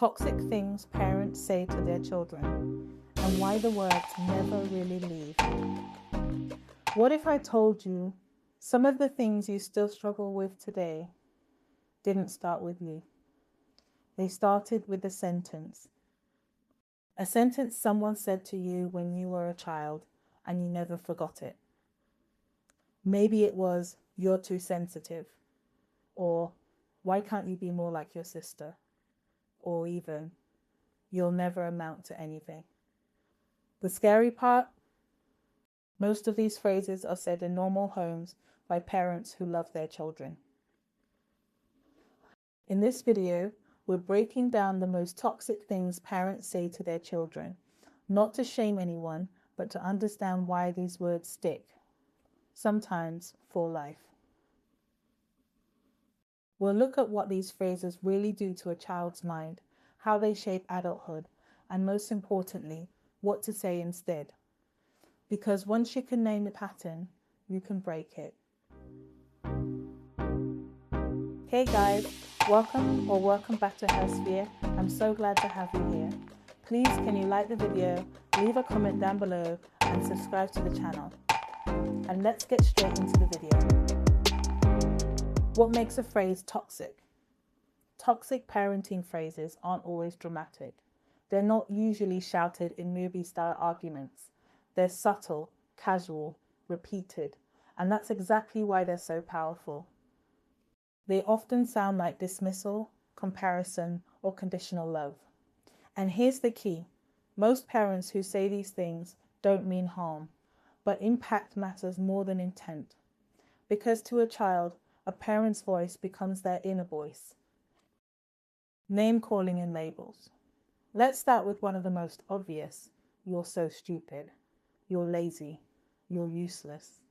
Toxic things parents say to their children, and why the words never really leave. What if I told you some of the things you still struggle with today didn't start with you? They started with a sentence someone said to you when you were a child and you never forgot it. Maybe it was, "You're too sensitive," or "Why can't you be more like your sister?" Or even, "You'll never amount to anything." The scary part? Most of these phrases are said in normal homes by parents who love their children. In this video, we're breaking down the most toxic things parents say to their children, not to shame anyone, but to understand why these words stick, sometimes for life. We'll look at what these phrases really do to a child's mind, how they shape adulthood, and most importantly, what to say instead. Because once you can name the pattern, you can break it. Hey guys, welcome back to Her Sphere. I'm so glad to have you here. Please, can you like the video, leave a comment down below, and subscribe to the channel. And let's get straight into the video. What makes a phrase toxic? Toxic parenting phrases aren't always dramatic. They're not usually shouted in movie-style arguments. They're subtle, casual, repeated, and that's exactly why they're so powerful. They often sound like dismissal, comparison, or conditional love. And here's the key. Most parents who say these things don't mean harm, but impact matters more than intent. Because to a child, a parent's voice becomes their inner voice. Name-calling and labels. Let's start with one of the most obvious. You're so stupid. You're lazy. You're useless.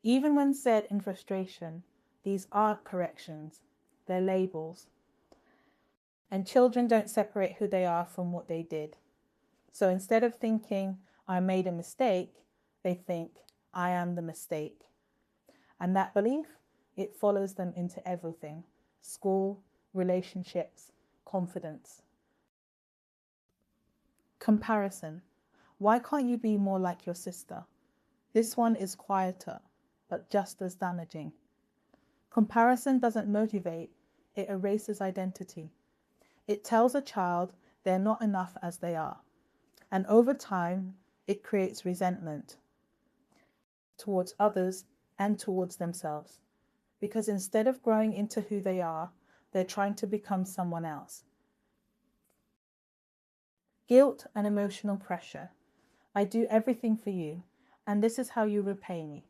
Even when said in frustration, these aren't corrections. They're labels. And children don't separate who they are from what they did. So instead of thinking, "I made a mistake," they think, "I am the mistake." And that belief, it follows them into everything: school, relationships, confidence. Comparison. Why can't you be more like your sister? This one is quieter, but just as damaging. Comparison doesn't motivate, it erases identity. It tells a child they're not enough as they are. And over time, it creates resentment towards others and towards themselves. Because instead of growing into who they are, they're trying to become someone else. Guilt and emotional pressure. I do everything for you, and this is how you repay me.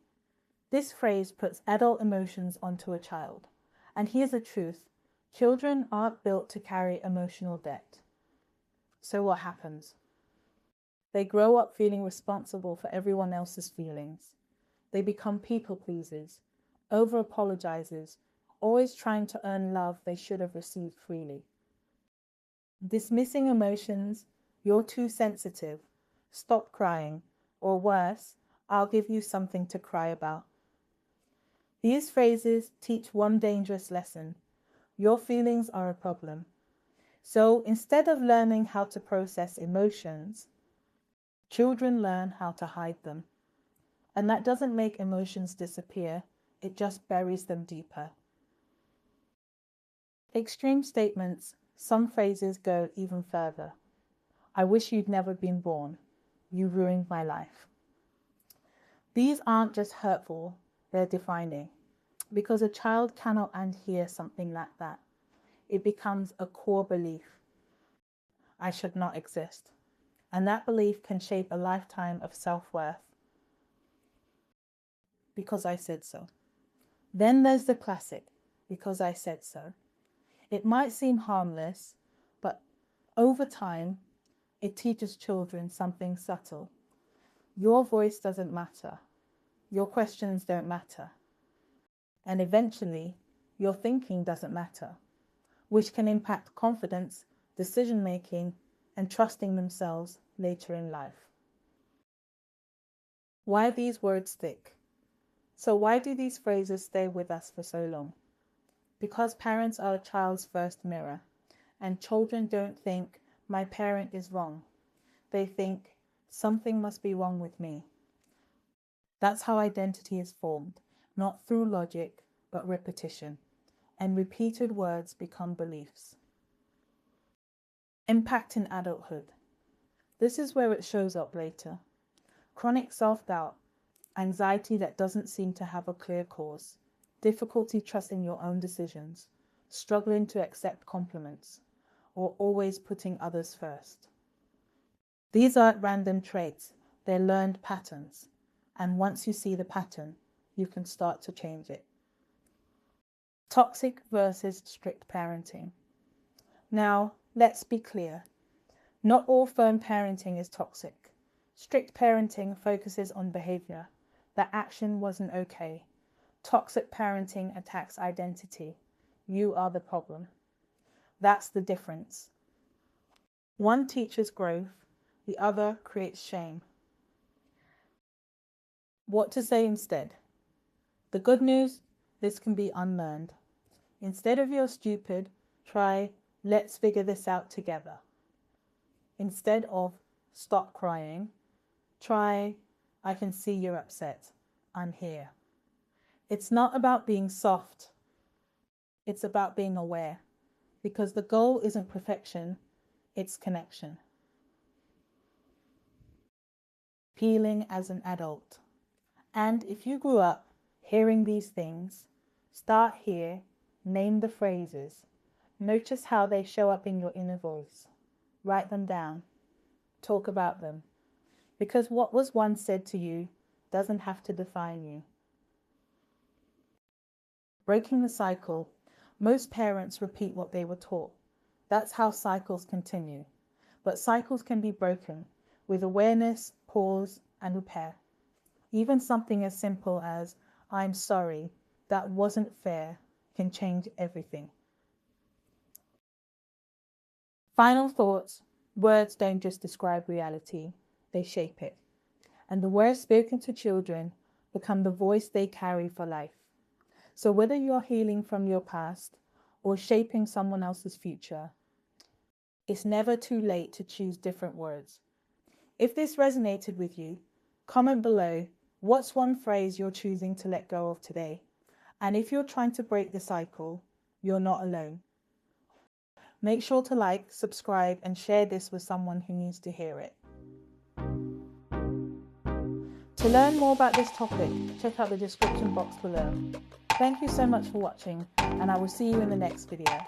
This phrase puts adult emotions onto a child. And here's the truth. Children aren't built to carry emotional debt. So what happens? They grow up feeling responsible for everyone else's feelings. They become people pleasers, over-apologizers, always trying to earn love they should have received freely. Dismissing emotions, "You're too sensitive," "Stop crying," or worse, "I'll give you something to cry about." These phrases teach one dangerous lesson. Your feelings are a problem. So instead of learning how to process emotions, children learn how to hide them. And that doesn't make emotions disappear, it just buries them deeper. Extreme statements. Some phrases go even further. "I wish you'd never been born. You ruined my life." These aren't just hurtful, they're defining. Because a child cannot unhear something like that. It becomes a core belief. I should not exist. And that belief can shape a lifetime of self-worth. Because I said so. Then there's the classic, "Because I said so." It might seem harmless, but over time, it teaches children something subtle. Your voice doesn't matter. Your questions don't matter. And eventually, your thinking doesn't matter, which can impact confidence, decision-making, and trusting themselves later in life. Why these words stick? So why do these phrases stay with us for so long? Because parents are a child's first mirror, And children don't think, my parent is wrong. They think, something must be wrong with me. That's how identity is formed, not through logic, but repetition. And repeated words become beliefs. Impact in adulthood. This is where it shows up later. Chronic self-doubt, anxiety that doesn't seem to have a clear cause, difficulty trusting your own decisions, struggling to accept compliments, or always putting others first. These aren't random traits, they're learned patterns. And once you see the pattern, you can start to change it. Toxic versus strict parenting. Now, let's be clear. Not all firm parenting is toxic. Strict parenting focuses on behavior. The action wasn't okay. Toxic parenting attacks identity. You are the problem. That's the difference. One teaches growth, the other creates shame. What to say instead? The good news, this can be unlearned. Instead of you're stupid, try, let's figure this out together. Instead of stop crying, try, I can see you're upset. I'm here. It's not about being soft. It's about being aware. Because the goal isn't perfection, it's connection. Healing as an adult. And if you grew up hearing these things, start here, name the phrases. Notice how they show up in your inner voice. Write them down. Talk about them. Because what was once said to you doesn't have to define you. Breaking the cycle. Most parents repeat what they were taught. That's how cycles continue. But cycles can be broken with awareness, pause, and repair. Even something as simple as, I'm sorry, that wasn't fair, can change everything. Final thoughts. Words don't just describe reality, they shape it. And the words spoken to children become the voice they carry for life. So whether you're healing from your past or shaping someone else's future, it's never too late to choose different words. If this resonated with you, comment below what's one phrase you're choosing to let go of today. And if you're trying to break the cycle, you're not alone. Make sure to like, subscribe, and share this with someone who needs to hear it. To learn more about this topic, check out the description box below. Thank you so much for watching, and I will see you in the next video.